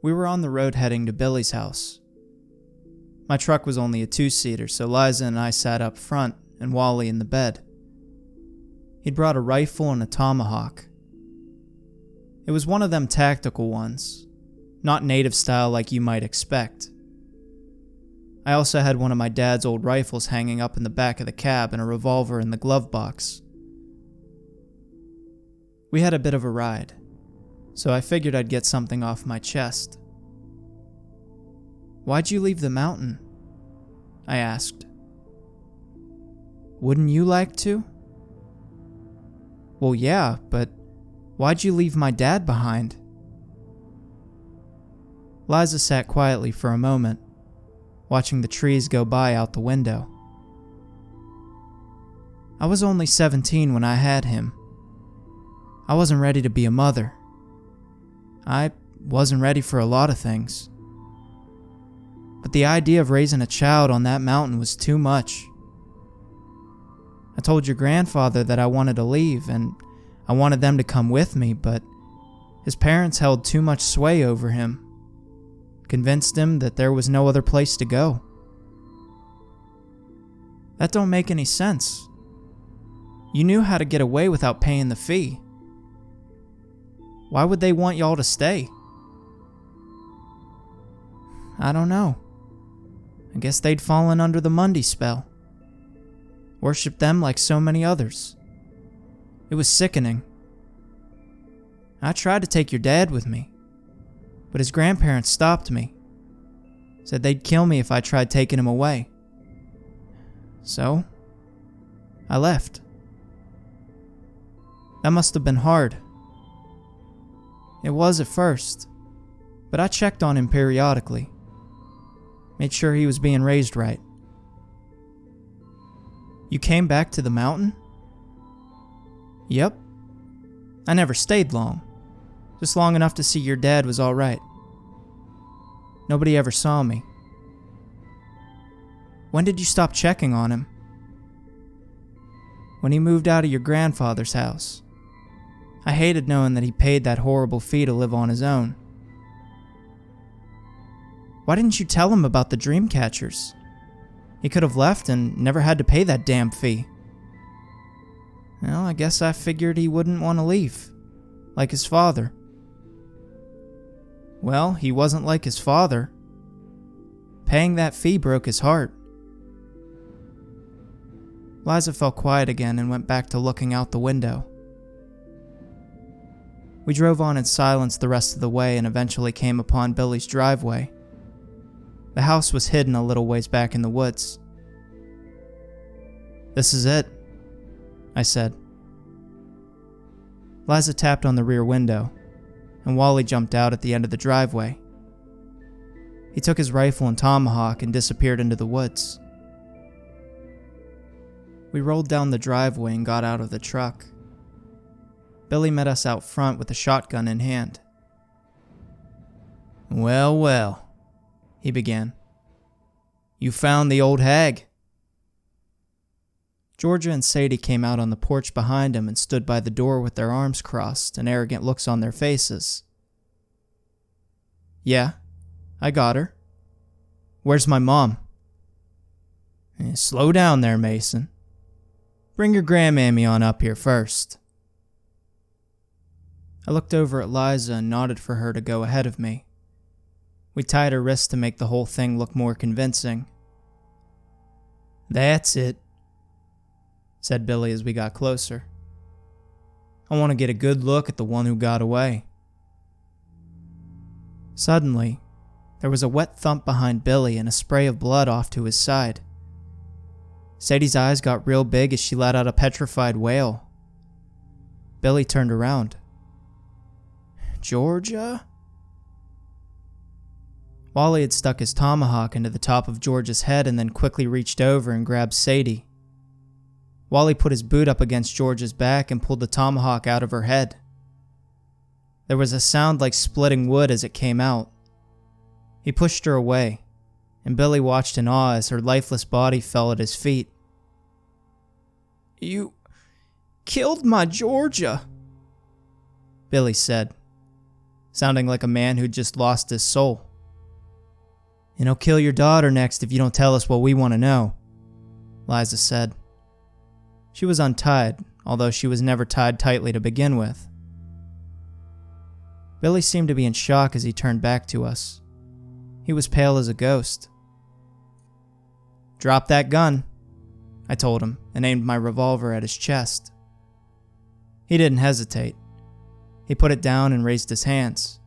We were on the road heading to Billy's house. My truck was only a 2-seater, so Liza and I sat up front and Wally in the bed. He'd brought a rifle and a tomahawk. It was one of them tactical ones, not native style like you might expect. I also had one of my dad's old rifles hanging up in the back of the cab and a revolver in the glove box. We had a bit of a ride, so I figured I'd get something off my chest. "Why'd you leave the mountain?" I asked. "Wouldn't you like to?" "Well, yeah, but why'd you leave my dad behind?" Liza sat quietly for a moment, watching the trees go by out the window. "I was only 17 when I had him. I wasn't ready to be a mother. I wasn't ready for a lot of things. But the idea of raising a child on that mountain was too much. I told your grandfather that I wanted to leave and I wanted them to come with me, but his parents held too much sway over him, convinced him that there was no other place to go. That don't make any sense. You knew how to get away without paying the fee. Why would they want y'all to stay?" "I don't know. I guess they'd fallen under the Mundy spell. Worshipped them like so many others. It was sickening. I tried to take your dad with me, but his grandparents stopped me. Said they'd kill me if I tried taking him away. So, I left. That must have been hard." "It was at first, but I checked on him periodically. Made sure he was being raised right." "You came back to the mountain?" "Yep. I never stayed long. Just long enough to see your dad was alright. Nobody ever saw me." "When did you stop checking on him?" "When he moved out of your grandfather's house. I hated knowing that he paid that horrible fee to live on his own." "Why didn't you tell him about the dream catchers? He could have left and never had to pay that damn fee." "Well, I guess I figured he wouldn't want to leave, like his father." "Well, he wasn't like his father. Paying that fee broke his heart." Liza fell quiet again and went back to looking out the window. We drove on in silence the rest of the way and eventually came upon Billy's driveway. The house was hidden a little ways back in the woods. "This is it," I said. Liza tapped on the rear window, and Wally jumped out at the end of the driveway. He took his rifle and tomahawk and disappeared into the woods. We rolled down the driveway and got out of the truck. Billy met us out front with a shotgun in hand. "Well, well," he began. "You found the old hag?" Georgia and Sadie came out on the porch behind him and stood by the door with their arms crossed and arrogant looks on their faces. "Yeah, I got her. Where's my mom?" "Slow down there, Mason. Bring your grandmammy on up here first." I looked over at Liza and nodded for her to go ahead of me. We tied her wrists to make the whole thing look more convincing. "That's it," said Billy as we got closer. "I want to get a good look at the one who got away." Suddenly, there was a wet thump behind Billy and a spray of blood off to his side. Sadie's eyes got real big as she let out a petrified wail. Billy turned around. "Georgia?" Wally had stuck his tomahawk into the top of Georgia's head and then quickly reached over and grabbed Sadie. Wally put his boot up against Georgia's back and pulled the tomahawk out of her head. There was a sound like splitting wood as it came out. He pushed her away, and Billy watched in awe as her lifeless body fell at his feet. "You killed my Georgia," Billy said. sounding like a man who'd just lost his soul. "And he'll kill your daughter next if you don't tell us what we want to know," Liza said. She was untied, although she was never tied tightly to begin with. Billy seemed to be in shock as he turned back to us. He was pale as a ghost. "Drop that gun," I told him, and aimed my revolver at his chest. He didn't hesitate. He put it down and raised his hands.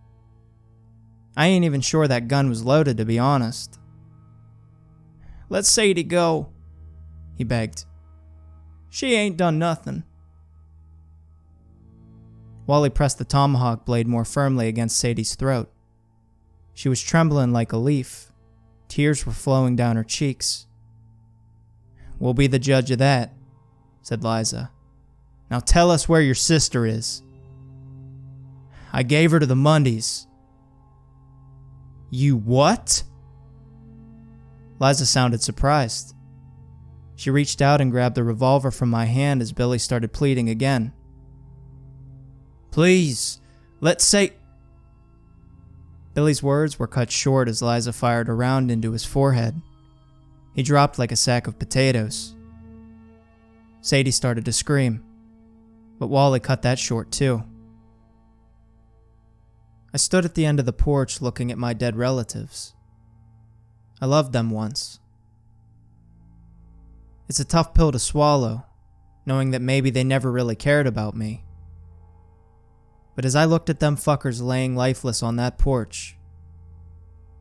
I ain't even sure that gun was loaded, to be honest. "Let Sadie go," he begged. "She ain't done nothing." Wally pressed the tomahawk blade more firmly against Sadie's throat. She was trembling like a leaf. Tears were flowing down her cheeks. "We'll be the judge of that," said Liza. "Now tell us where your sister is." "I gave her to the Mundys." "You what?" Liza sounded surprised. She reached out and grabbed the revolver from my hand as Billy started pleading again. "Please, let's say—" Billy's words were cut short as Liza fired a round into his forehead. He dropped like a sack of potatoes. Sadie started to scream, but Wally cut that short too. I stood at the end of the porch looking at my dead relatives. I loved them once. It's a tough pill to swallow, knowing that maybe they never really cared about me. But as I looked at them fuckers laying lifeless on that porch,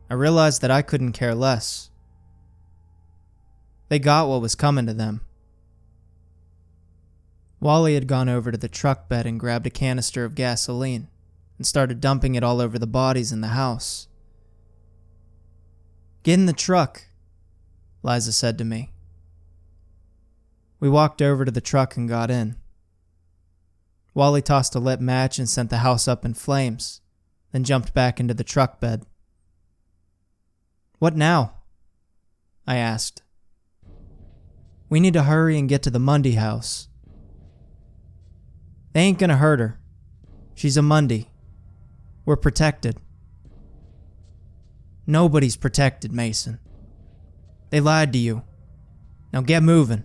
I realized that I couldn't care less. They got what was coming to them. Wally had gone over to the truck bed and grabbed a canister of gasoline and started dumping it all over the bodies in the house. "Get in the truck," Liza said to me. We walked over to the truck and got in. Wally tossed a lit match and sent the house up in flames, then jumped back into the truck bed. "What now?" I asked. "We need to hurry and get to the Mundy house." "They ain't gonna hurt her. She's a Mundy. We're protected." "Nobody's protected, Mason. They lied to you. Now get moving."